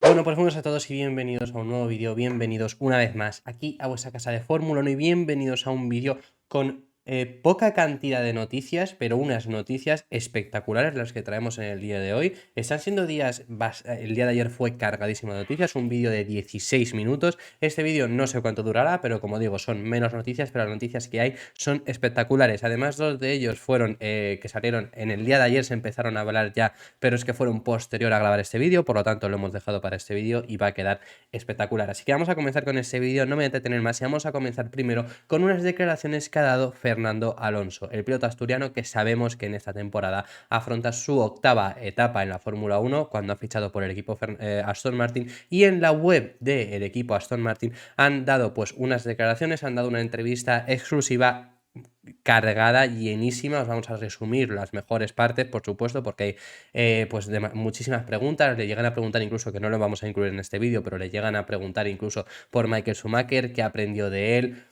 Bueno, pues buenos a todos y bienvenidos a un nuevo vídeo, bienvenidos una vez más aquí a vuestra casa de Fórmula 1 y bienvenidos a un vídeo con poca cantidad de noticias, pero unas noticias espectaculares las que traemos en el día de hoy. Están siendo días, el día de ayer fue cargadísimo de noticias, un vídeo de 16 minutos. Este vídeo no sé cuánto durará, pero como digo, son menos noticias, pero las noticias que hay son espectaculares. Además, dos de ellos fueron que salieron en el día de ayer, se empezaron a hablar ya, pero es que fueron posterior a grabar este vídeo, por lo tanto lo hemos dejado para este vídeo y va a quedar espectacular. Así que vamos a comenzar con este vídeo, no me voy a entretener más y vamos a comenzar primero con unas declaraciones que ha dado Fernando Alonso, el piloto asturiano que sabemos que en esta temporada afronta su octava etapa en la Fórmula 1 cuando ha fichado por el equipo Aston Martin, y en la web del equipo Aston Martin han dado pues unas declaraciones, han dado una entrevista exclusiva cargada, llenísima. Os vamos a resumir las mejores partes, por supuesto, porque hay pues muchísimas preguntas. Le llegan a preguntar incluso, que no lo vamos a incluir en este vídeo, pero le llegan a preguntar incluso por Michael Schumacher, qué aprendió de él.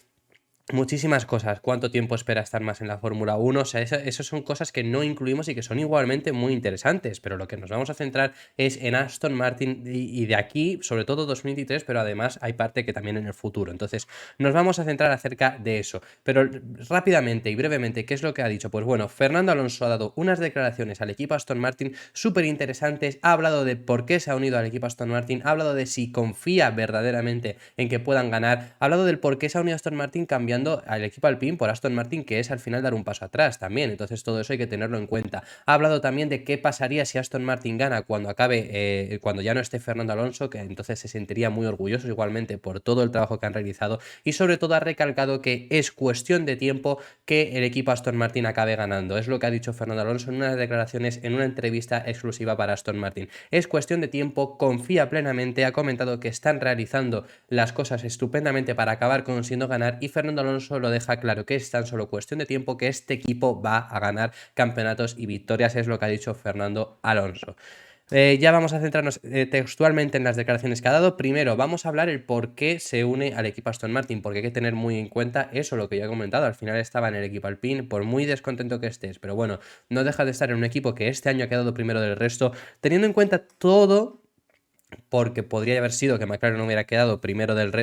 Muchísimas cosas, cuánto tiempo espera estar más en la Fórmula 1, o sea, esas son cosas que no incluimos y que son igualmente muy interesantes, pero lo que nos vamos a centrar es en Aston Martin y de aquí, sobre todo 2023, pero además hay parte que también en el futuro. Entonces, nos vamos a centrar acerca de eso, pero rápidamente y brevemente, ¿qué es lo que ha dicho? Pues bueno, Fernando Alonso ha dado unas declaraciones al equipo Aston Martin súper interesantes, ha hablado de por qué se ha unido al equipo Aston Martin, ha hablado de si confía verdaderamente en que puedan ganar, ha hablado del por qué se ha unido a Aston Martin cambiando al equipo Alpine por Aston Martin, que es al final dar un paso atrás también. Entonces todo eso hay que tenerlo en cuenta. Ha hablado también de qué pasaría si Aston Martin gana cuando acabe, cuando ya no esté Fernando Alonso, que entonces se sentiría muy orgulloso igualmente por todo el trabajo que han realizado, y sobre todo ha recalcado que es cuestión de tiempo que el equipo Aston Martin acabe ganando. Es lo que ha dicho Fernando Alonso en unas declaraciones, en una entrevista exclusiva para Aston Martin. Es cuestión de tiempo, confía plenamente, ha comentado que están realizando las cosas estupendamente para acabar consiguiendo ganar, y Fernando Alonso lo deja claro, que es tan solo cuestión de tiempo que este equipo va a ganar campeonatos y victorias, es lo que ha dicho Fernando Alonso. Ya vamos a centrarnos textualmente en las declaraciones que ha dado. Primero vamos a hablar el por qué se une al equipo Aston Martin, porque hay que tener muy en cuenta eso, lo que ya he comentado. Al final estaba en el equipo Alpine, por muy descontento que estés, pero bueno, no deja de estar en un equipo que este año ha quedado primero del resto, teniendo en cuenta todo, porque podría haber sido que McLaren hubiera quedado primero del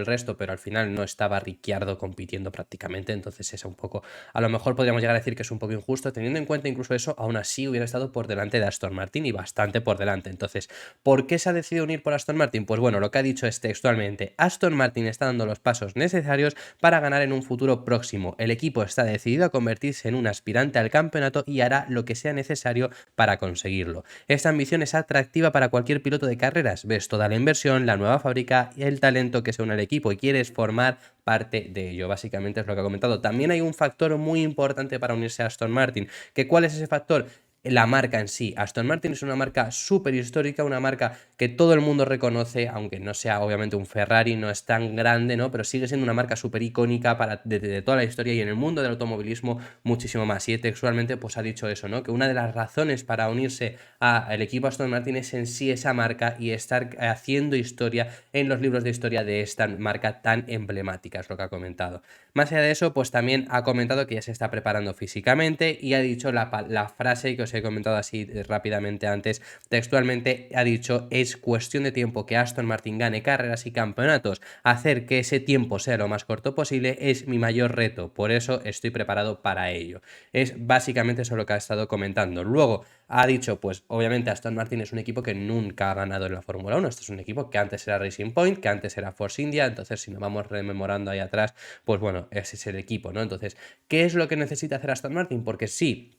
resto, pero al final no estaba Ricciardo compitiendo prácticamente, entonces es un poco, a lo mejor podríamos llegar a decir que es un poco injusto, teniendo en cuenta incluso eso, aún así hubiera estado por delante de Aston Martin y bastante por delante. Entonces, ¿por qué se ha decidido unir por Aston Martin? Pues bueno, lo que ha dicho es textualmente: Aston Martin está dando los pasos necesarios para ganar en un futuro próximo. El equipo está decidido a convertirse en un aspirante al campeonato y hará lo que sea necesario para conseguirlo. Esta ambición es atractiva para cualquier piloto de carreras. Ves toda la inversión, la nueva fábrica y el talento que se une al equipo y quieres formar parte de ello. Básicamente es lo que ha comentado. También hay un factor muy importante para unirse a Aston Martin. ¿Cuál es ese factor? La marca en sí. Aston Martin es una marca súper histórica, una marca que todo el mundo reconoce, aunque no sea obviamente un Ferrari, no es tan grande, ¿no? Pero sigue siendo una marca súper icónica de toda la historia, y en el mundo del automovilismo muchísimo más. Y textualmente pues ha dicho eso, ¿no? Que una de las razones para unirse al equipo Aston Martin es en sí esa marca y estar haciendo historia en los libros de historia de esta marca tan emblemática, es lo que ha comentado. Más allá de eso, pues también ha comentado que ya se está preparando físicamente, y ha dicho la frase que os he comentado así rápidamente antes, textualmente ha dicho: es cuestión de tiempo que Aston Martin gane carreras y campeonatos. Hacer que ese tiempo sea lo más corto posible es mi mayor reto, por eso estoy preparado para ello. Es básicamente eso lo que ha estado comentando. Luego ha dicho, pues obviamente Aston Martin es un equipo que nunca ha ganado en la Fórmula 1, este es un equipo que antes era Racing Point, que antes era Force India, entonces si nos vamos rememorando ahí atrás, pues bueno, ese es el equipo, ¿no? Entonces, ¿qué es lo que necesita hacer Aston Martin? Porque sí,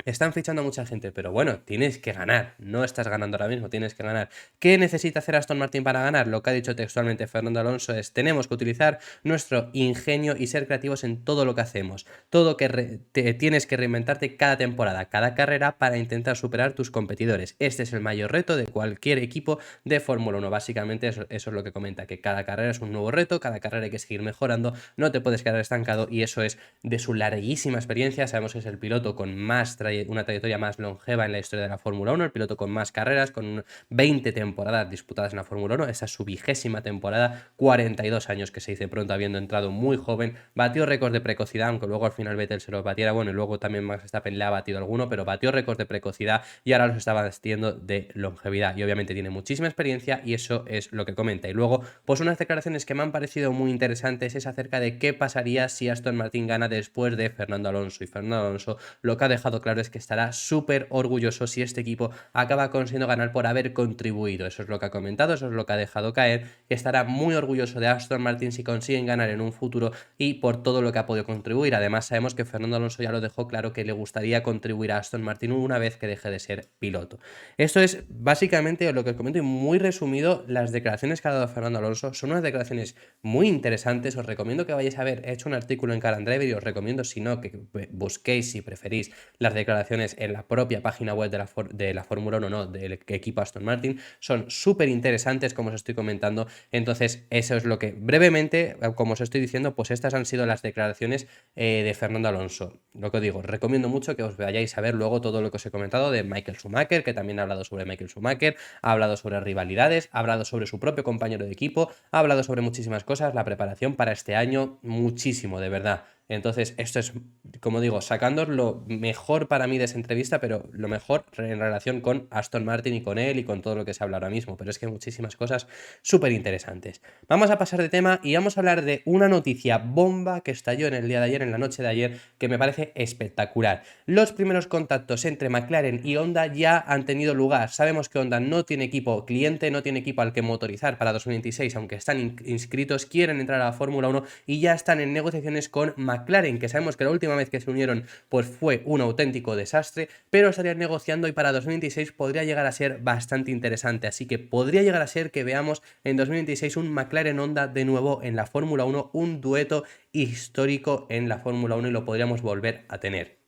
están fichando a mucha gente, pero bueno, tienes que ganar. No estás ganando ahora mismo, tienes que ganar. ¿Qué necesita hacer Aston Martin para ganar? Lo que ha dicho textualmente Fernando Alonso es: tenemos que utilizar nuestro ingenio y ser creativos en todo lo que hacemos. Todo tienes que reinventarte cada temporada, cada carrera, para intentar superar tus competidores. Este es el mayor reto de cualquier equipo de Fórmula 1. Básicamente eso es lo que comenta, que cada carrera es un nuevo reto, cada carrera hay que seguir mejorando, no te puedes quedar estancado, y eso es de su larguísima experiencia. Sabemos que es el piloto con más trayectoria una trayectoria más longeva en la historia de la Fórmula 1, el piloto con más carreras, con 20 temporadas disputadas en la Fórmula 1, esa es su 20ª temporada, 42 años que se dice pronto, habiendo entrado muy joven, batió récord de precocidad, aunque luego al final Vettel se lo batiera, bueno, y luego también Max Verstappen le ha batido alguno, pero batió récord de precocidad y ahora los está batiendo de longevidad, y obviamente tiene muchísima experiencia y eso es lo que comenta. Y luego, pues unas declaraciones que me han parecido muy interesantes es acerca de qué pasaría si Aston Martin gana después de Fernando Alonso, y Fernando Alonso lo que ha dejado claro es que estará súper orgulloso si este equipo acaba consiguiendo ganar por haber contribuido. Eso es lo que ha comentado, eso es lo que ha dejado caer, que estará muy orgulloso de Aston Martin si consiguen ganar en un futuro y por todo lo que ha podido contribuir. Además, sabemos que Fernando Alonso ya lo dejó claro que le gustaría contribuir a Aston Martin una vez que deje de ser piloto. Esto es básicamente lo que os comento y muy resumido las declaraciones que ha dado Fernando Alonso. Son unas declaraciones muy interesantes. Os recomiendo que vayáis a ver. He hecho un artículo en Car and Driver y os recomiendo, si no, que busquéis, si preferís, las declaraciones en la propia página web de la Fórmula 1, no, del equipo Aston Martin. Son súper interesantes, como os estoy comentando. Entonces, eso es lo que brevemente, como os estoy diciendo, pues estas han sido las declaraciones de Fernando Alonso. Lo que os digo, recomiendo mucho que os vayáis a ver luego todo lo que os he comentado de Michael Schumacher, que también ha hablado sobre Michael Schumacher, ha hablado sobre rivalidades, ha hablado sobre su propio compañero de equipo, ha hablado sobre muchísimas cosas, la preparación para este año, muchísimo, de verdad. Entonces, esto es, como digo, sacando lo mejor para mí de esa entrevista, pero lo mejor en relación con Aston Martin y con él y con todo lo que se habla ahora mismo. Pero es que hay muchísimas cosas súper interesantes. Vamos a pasar de tema y vamos a hablar de una noticia bomba que estalló en el día de ayer, en la noche de ayer, que me parece espectacular. Los primeros contactos entre McLaren y Honda ya han tenido lugar. Sabemos que Honda no tiene equipo cliente, no tiene equipo al que motorizar para 2026, aunque están inscritos, quieren entrar a la Fórmula 1 y ya están en negociaciones con McLaren, que sabemos que la última vez que se unieron pues fue un auténtico desastre, pero estarían negociando y para 2026 podría llegar a ser bastante interesante, así que podría llegar a ser que veamos en 2026 un McLaren Honda de nuevo en la Fórmula 1, un dueto histórico en la Fórmula 1 y lo podríamos volver a tener.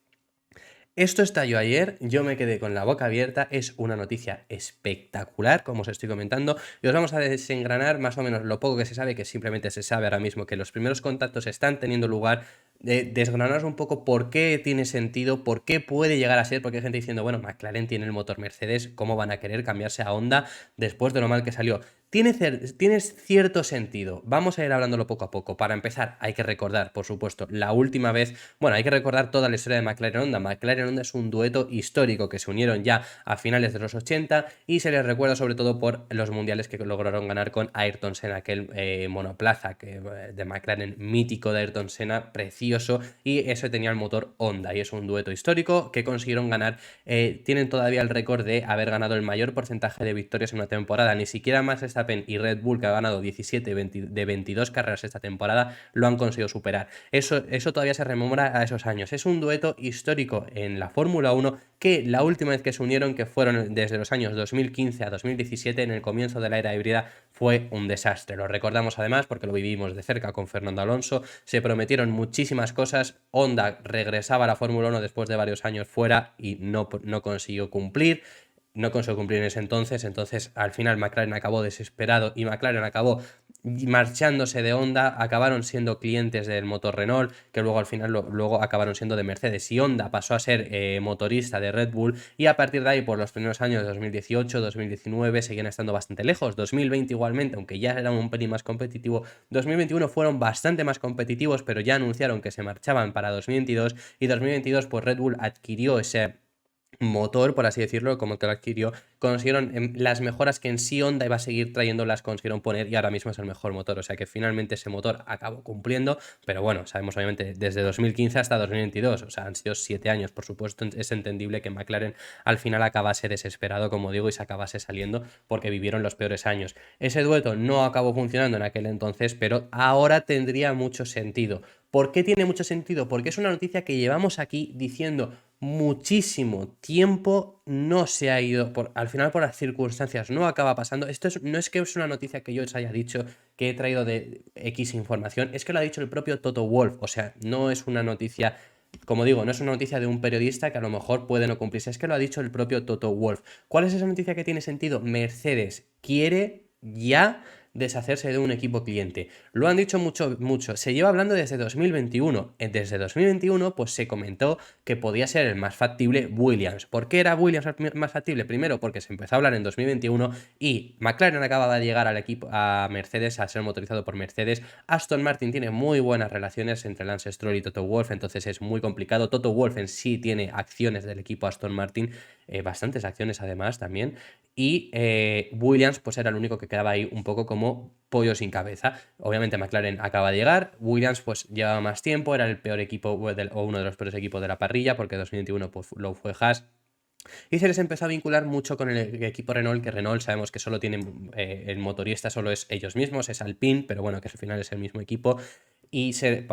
Esto estalló ayer, yo me quedé con la boca abierta, es una noticia espectacular, como os estoy comentando, y os vamos a desengranar más o menos lo poco que se sabe, que simplemente se sabe ahora mismo que los primeros contactos están teniendo lugar, desgranaros un poco por qué tiene sentido, por qué puede llegar a ser, porque hay gente diciendo, bueno, McLaren tiene el motor Mercedes, ¿cómo van a querer cambiarse a Honda después de lo mal que salió? Tiene cierto sentido. Vamos a ir hablándolo poco a poco. Para empezar, hay que recordar, por supuesto, la última vez, bueno, hay que recordar toda la historia de McLaren Honda. McLaren Honda es un dueto histórico que se unieron ya a finales de los 80 y se les recuerda sobre todo por los mundiales que lograron ganar con Ayrton Senna, aquel monoplaza de McLaren mítico de Ayrton Senna, precioso, y ese tenía el motor Honda y es un dueto histórico que consiguieron ganar. Tienen todavía el récord de haber ganado el mayor porcentaje de victorias en una temporada. Ni siquiera Max Verstappen y Red Bull, que ha ganado 17 de 22 carreras esta temporada, lo han conseguido superar. Eso todavía se rememora a esos años. Es un dueto histórico en la Fórmula 1 que la última vez que se unieron, que fueron desde los años 2015 a 2017, en el comienzo de la era híbrida, fue un desastre. Lo recordamos además porque lo vivimos de cerca con Fernando Alonso. Se prometieron muchísimas cosas. Honda regresaba a la Fórmula 1 después de varios años fuera y no consiguió cumplir. No consiguió cumplir en ese entonces al final McLaren acabó desesperado y McLaren acabó marchándose de Honda, acabaron siendo clientes del motor Renault, que luego al final luego acabaron siendo de Mercedes, y Honda pasó a ser motorista de Red Bull, y a partir de ahí por los primeros años de 2018, 2019 seguían estando bastante lejos, 2020 igualmente, aunque ya eran un pelín más competitivo, 2021 fueron bastante más competitivos, pero ya anunciaron que se marchaban para 2022, y 2022 pues Red Bull adquirió ese motor, por así decirlo, como que lo adquirió, consiguieron las mejoras que en sí Honda iba a seguir trayendo, las consiguieron poner y ahora mismo es el mejor motor, o sea que finalmente ese motor acabó cumpliendo, pero bueno, sabemos obviamente desde 2015 hasta 2022, o sea, han sido 7 años, por supuesto es entendible que McLaren al final acabase desesperado, como digo, y se acabase saliendo porque vivieron los peores años. Ese dueto no acabó funcionando en aquel entonces, pero ahora tendría mucho sentido. ¿Por qué tiene mucho sentido? Porque es una noticia que llevamos aquí diciendo muchísimo tiempo, no se ha ido, al final por las circunstancias no acaba pasando. Esto no es que es una noticia que yo os haya dicho, que he traído de X información, es que lo ha dicho el propio Toto Wolff, o sea, no es una noticia, como digo, no es una noticia de un periodista que a lo mejor puede no cumplirse, es que lo ha dicho el propio Toto Wolff. ¿Cuál es esa noticia que tiene sentido? Mercedes quiere ya deshacerse de un equipo cliente. Lo han dicho mucho, se lleva hablando desde 2021. Desde 2021 pues se comentó que podía ser el más factible Williams. ¿Por qué era Williams el más factible? Primero porque se empezó a hablar en 2021 y McLaren acababa de llegar al equipo, a Mercedes, a ser motorizado por Mercedes. Aston Martin tiene muy buenas relaciones entre Lance Stroll y Toto Wolff, entonces es muy complicado. Toto Wolff en sí tiene acciones del equipo Aston Martin, bastantes acciones además también, y Williams pues era el único que quedaba ahí un poco como pollo sin cabeza. Obviamente McLaren acaba de llegar, Williams pues llevaba más tiempo, era el peor equipo o uno de los peores equipos de la parrilla, porque 2021 pues lo fue Haas. Y se les empezó a vincular mucho con el equipo Renault, que Renault sabemos que solo tienen, el motorista solo es ellos mismos, es Alpine, pero bueno, que al final es el mismo equipo. Y se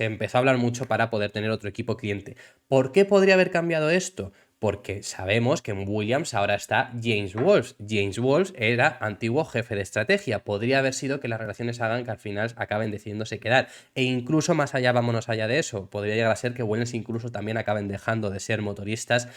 empezó a hablar mucho para poder tener otro equipo cliente. ¿Por qué podría haber cambiado esto? Porque sabemos que en Williams ahora está James Wolfe. James Wolfe era antiguo jefe de estrategia. Podría haber sido que las relaciones hagan que al final acaben decidiéndose quedar. E incluso más allá, vámonos allá de eso, podría llegar a ser que Williams incluso también acaben dejando de ser motoristas,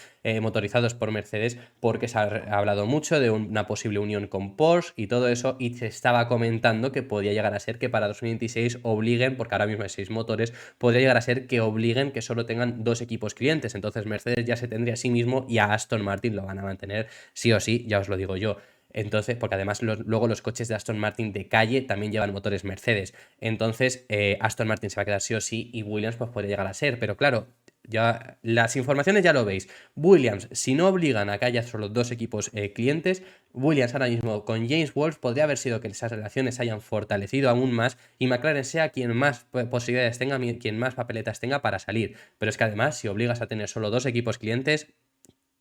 motorizados por Mercedes, porque se ha hablado mucho de una posible unión con Porsche y todo eso, y se estaba comentando que podía llegar a ser que para 2026 obliguen, porque ahora mismo hay 6 motores, podría llegar a ser que obliguen que solo tengan 2 equipos clientes. Entonces Mercedes ya se tendría a sí mismo y a Aston Martin lo van a mantener sí o sí, ya os lo digo yo. Entonces, porque además luego los coches de Aston Martin de calle también llevan motores Mercedes. Entonces, Aston Martin se va a quedar sí o sí y Williams pues podría llegar a ser. Pero claro, ya las informaciones ya lo veis. Williams, si no obligan a que haya solo 2 equipos clientes, Williams ahora mismo con James Wolfe podría haber sido que esas relaciones se hayan fortalecido aún más y McLaren sea quien más posibilidades tenga, quien más papeletas tenga para salir. Pero es que además, si obligas a tener solo 2 equipos clientes,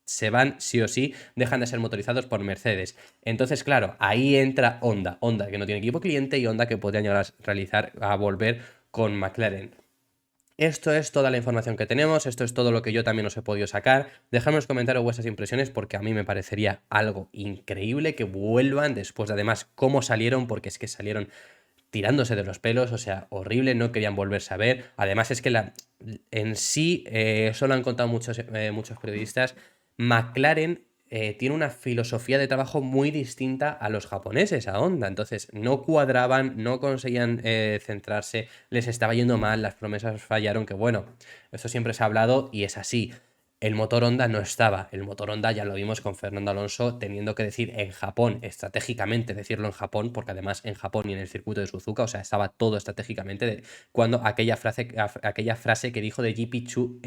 se van sí o sí, dejan de ser motorizados por Mercedes. Entonces, claro, ahí entra Honda. Honda que no tiene equipo cliente y Honda que podrían llegar a volver con McLaren. Esto es toda la información que tenemos, esto es todo lo que yo también os he podido sacar. Dejadme en los comentarios vuestras impresiones porque a mí me parecería algo increíble que vuelvan después de además cómo salieron, porque es que salieron tirándose de los pelos, o sea, horrible, no querían volverse a ver. Además es que en sí, eso lo han contado muchos periodistas, McLaren tiene una filosofía de trabajo muy distinta a los japoneses, a Honda. Entonces no cuadraban, no conseguían centrarse, les estaba yendo mal, las promesas fallaron, que bueno, esto siempre se ha hablado y es así. El motor Honda no estaba. El motor Honda ya lo vimos con Fernando Alonso teniendo que decir en Japón, estratégicamente decirlo en Japón, porque además en Japón y en el circuito de Suzuka, o sea, estaba todo estratégicamente cuando aquella frase que dijo de GP2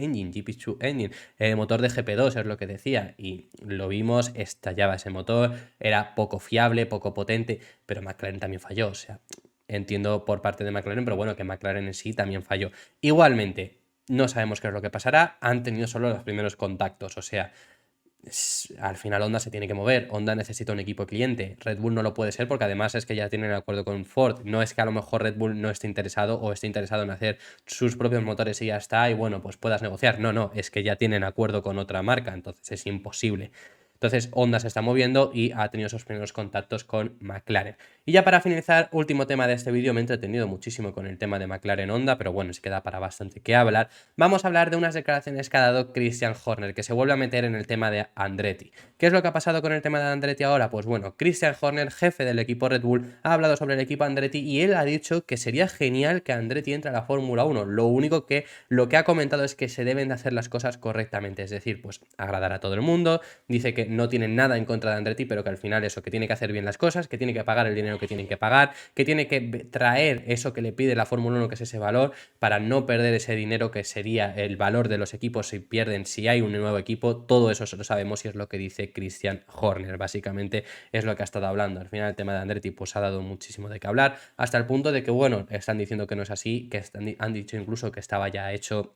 Engine, motor de GP2 es lo que decía, y lo vimos, estallaba ese motor, era poco fiable, poco potente, pero McLaren también falló, o sea, entiendo por parte de McLaren, pero bueno, que McLaren en sí también falló. Igualmente, no sabemos qué es lo que pasará, han tenido solo los primeros contactos, o sea, al final Honda se tiene que mover, Honda necesita un equipo cliente, Red Bull no lo puede ser porque además es que ya tienen el acuerdo con Ford, no es que a lo mejor Red Bull no esté interesado o esté interesado en hacer sus propios motores y ya está y bueno, pues puedas negociar, no, es que ya tienen acuerdo con otra marca, entonces es imposible. Entonces Honda se está moviendo y ha tenido esos primeros contactos con McLaren. Y ya para finalizar, último tema de este vídeo, me he entretenido muchísimo con el tema de McLaren Honda, pero bueno, es que da para bastante que hablar. Vamos a hablar de unas declaraciones que ha dado Christian Horner, que se vuelve a meter en el tema de Andretti. ¿Qué es lo que ha pasado con el tema de Andretti ahora? Pues bueno, Christian Horner, jefe del equipo Red Bull, ha hablado sobre el equipo Andretti y él ha dicho que sería genial que Andretti entre a la Fórmula 1. Lo único que lo que ha comentado es que se deben de hacer las cosas correctamente, es decir, pues agradar a todo el mundo. Dice que no tienen nada en contra de Andretti, pero que al final eso, que tiene que hacer bien las cosas, que tiene que pagar el dinero que tienen que pagar, que tiene que traer eso que le pide la Fórmula 1, que es ese valor, para no perder ese dinero que sería el valor de los equipos si pierden, si hay un nuevo equipo. Todo eso lo sabemos y es lo que dice Christian Horner, básicamente es lo que ha estado hablando. Al final el tema de Andretti pues ha dado muchísimo de qué hablar, hasta el punto de que bueno, están diciendo que no es así, que han dicho incluso que estaba ya hecho,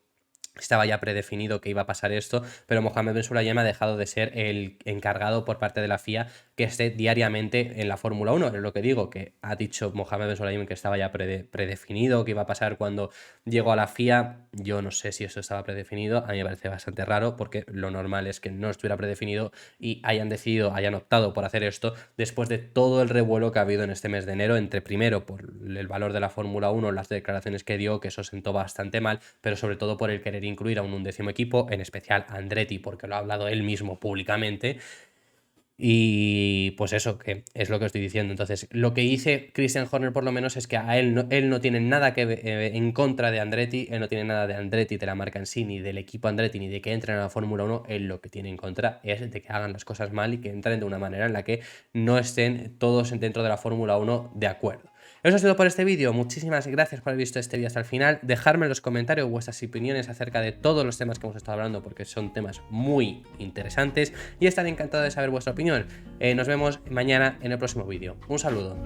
estaba ya predefinido que iba a pasar esto, pero Mohamed Ben Sulayem ha dejado de ser el encargado por parte de la FIA que esté diariamente en la Fórmula 1. Es lo que digo, que ha dicho Mohamed Ben Sulayem que estaba ya predefinido, que iba a pasar cuando llegó a la FIA. Yo no sé si eso estaba predefinido, a mí me parece bastante raro porque lo normal es que no estuviera predefinido y hayan optado por hacer esto después de todo el revuelo que ha habido en este mes de enero, entre primero por el valor de la Fórmula 1, las declaraciones que dio, que eso sentó bastante mal, pero sobre todo por el querer incluir a un 11º equipo, en especial Andretti, porque lo ha hablado él mismo públicamente. Y pues eso, que es lo que estoy diciendo. Entonces, lo que dice Christian Horner por lo menos es que a él no tiene nada que en contra de Andretti, él no tiene nada de Andretti, de la marca en sí, ni del equipo Andretti, ni de que entren a la Fórmula 1. Él lo que tiene en contra es de que hagan las cosas mal y que entren de una manera en la que no estén todos dentro de la Fórmula 1 de acuerdo. Eso ha sido por este vídeo. Muchísimas gracias por haber visto este vídeo hasta el final. Dejadme en los comentarios vuestras opiniones acerca de todos los temas que hemos estado hablando, porque son temas muy interesantes y estaré encantado de saber vuestra opinión. Nos vemos mañana en el próximo vídeo. Un saludo.